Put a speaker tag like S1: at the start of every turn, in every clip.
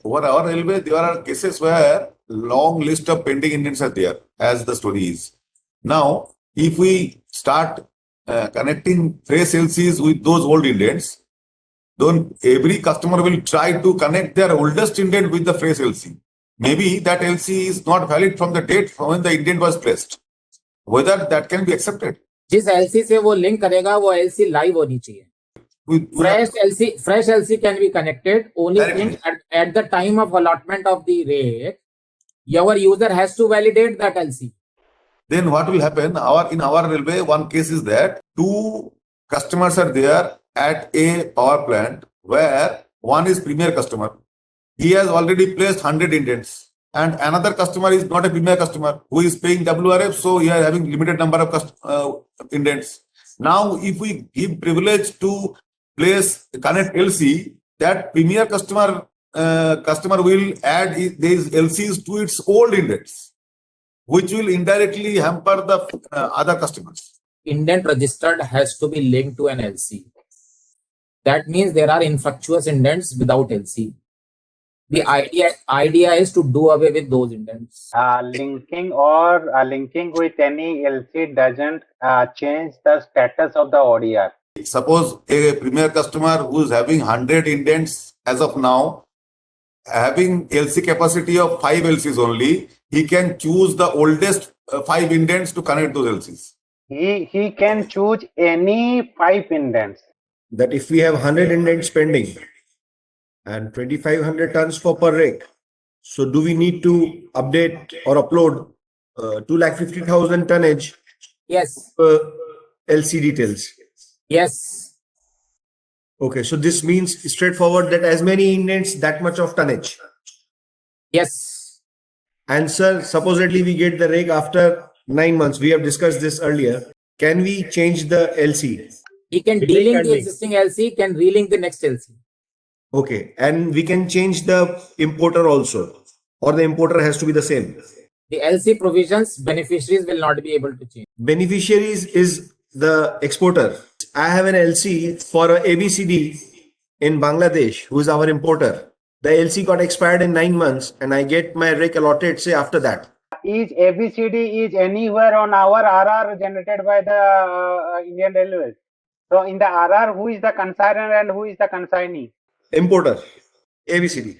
S1: over our railway, there are cases where long list of pending indents are there, as the story is. Now, if we start connecting fresh LCs with those old indents, then every customer will try to connect their oldest indent with the fresh LC. Maybe that LC is not valid from the date when the indent was placed. Whether that can be accepted?
S2: जिस LC से वो link करेगा वो LC live होनी चाहिए. Fresh LC can be connected. Only thing at the time of allotment of the rate, your user has to validate that LC.
S1: Then what will happen? In our railway, one case is that two customers are there at a power plant where one is premier customer. He has already placed 100 indents, and another customer is not a premier customer who is paying WRF, so he is having limited number of indents. Now, if we give privilege to connect LC, that premier customer will add these LCs to its old indents, which will indirectly hamper the other customers.
S2: Indent registered has to be linked to an LC. That means there are infructuous indents without LC. The idea is to do away with those indents.
S3: Linking with any LC doesn't change the status of the ODR.
S1: Suppose a premier customer who is having 100 indents as of now, having LC capacity of 5 LCs only, he can choose the oldest 5 indents to connect those LCs.
S3: He can choose any 5 indents.
S4: That if we have 100 indents pending and 2,500 tons for per rake, so do we need to update or upload 250,000 tonnage?
S2: Yes.
S4: LC details.
S2: Yes.
S4: Okay, so this means straightforward that as many indents, that much of tonnage.
S2: Yes.
S4: And sir, supposedly we get the rake after 9 months. We have discussed this earlier. Can we change the LC?
S2: He can delink the existing LC, can relink the next LC.
S4: Okay, and we can change the importer also, or the importer has to be the same.
S2: The LC provisions, beneficiaries will not be able to change.
S4: Beneficiaries is the exporter. I have an LC for a ABCD in Bangladesh, who is our importer. The LC got expired in 9 months, and I get my rake allotted, say, after that.
S3: Each ABCD is anywhere on our RR generated by the Indian Railways. So in the RR, who is the consignor and who is the consignee?
S4: Importer, ABCD.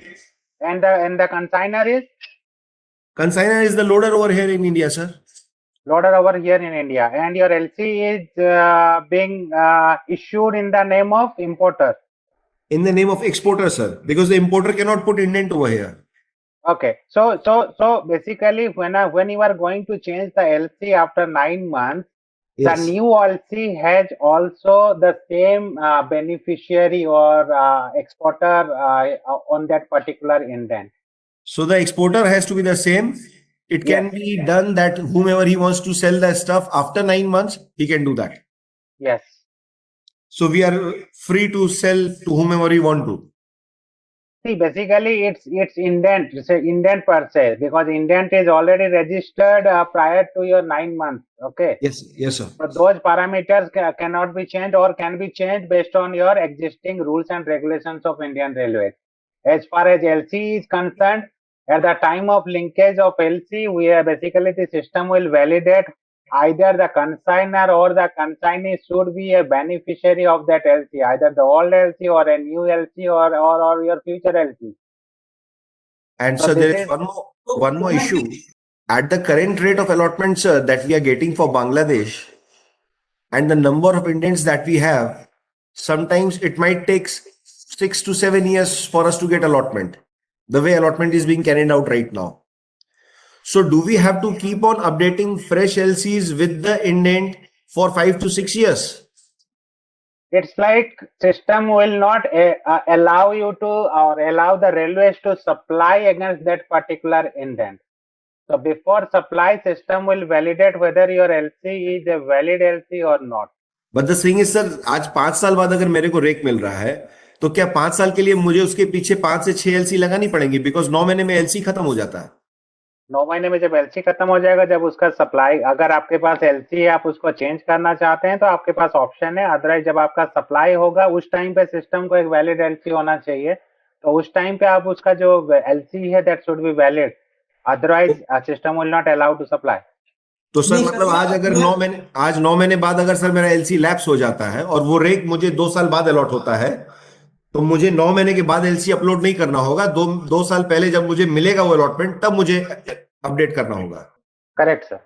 S3: And the consignor is?
S4: Consignor is the loader over here in India, sir.
S3: Loader over here in India. And your LC is being issued in the name of importer.
S4: In the name of exporter, sir, because the importer cannot put indent over here.
S3: Okay. So basically, when you are going to change the LC after 9 months, yes, the new LC has also the same beneficiary or exporter on that particular indent.
S4: So the exporter has to be the same. It can be done that whomever he wants to sell that stuff after 9 months, he can do that.
S3: Yes.
S4: So we are free to sell to whomever we want to.
S3: See, basically it's indent. It's an indent per se, because indent is already registered prior to your 9 months. Okay.
S4: Yes, sir.
S3: So those parameters cannot be changed or can be changed based on your existing rules and regulations of Indian Railways. As far as LC is concerned, at the time of linkage of LC, basically the system will validate either the consignor or the consignee should be a beneficiary of that LC, either the old LC or a new LC or your future LC.
S4: And so there is one more issue. At the current rate of allotment, sir, that we are getting for Bangladesh and the number of indents that we have, sometimes it might take 6 to 7 years for us to get allotment, the way allotment is being carried out right now. So do we have to keep on updating fresh LCs with the indent for 5 to 6 years?
S3: It's like system will not allow you to or allow the railways to supply against that particular indent. So before supply, system will validate whether your LC is a valid LC or not.
S4: But the thing is, sir, आज 5 साल बाद अगर मेरे को rake मिल रहा है, तो क्या 5 साल के लिए मुझे उसके पीछे 5 से 6 LC लगानी पड़ेंगी? बिकॉज 9 महीने में LC खत्म हो जाता है.
S3: 9 महीने में जब LC खत्म हो जाएगा, जब उसका सप्लाई, अगर आपके पास LC है, आप उसको चेंज करना चाहते हैं तो आपके पास ऑप्शन है. अदरवाइज जब आपका सप्लाई होगा, उस टाइम पे सिस्टम को एक वैलिड LC होना चाहिए. तो उस टाइम पे आप उसका जो एलसी है that should be valid, otherwise system will not allow to supply.
S4: तो सर मतलब आज अगर 9 महीने बाद अगर सर मेरा एलसी लैप्स हो जाता है और वो रेक मुझे 2 साल बाद अलॉट होता है, तो मुझे 9 महीने के बाद एलसी अपलोड नहीं करना होगा, 2 साल पहले जब मुझे मिलेगा वो अलॉटमेंट तब मुझे अपडेट करना होगा।
S3: Correct sir.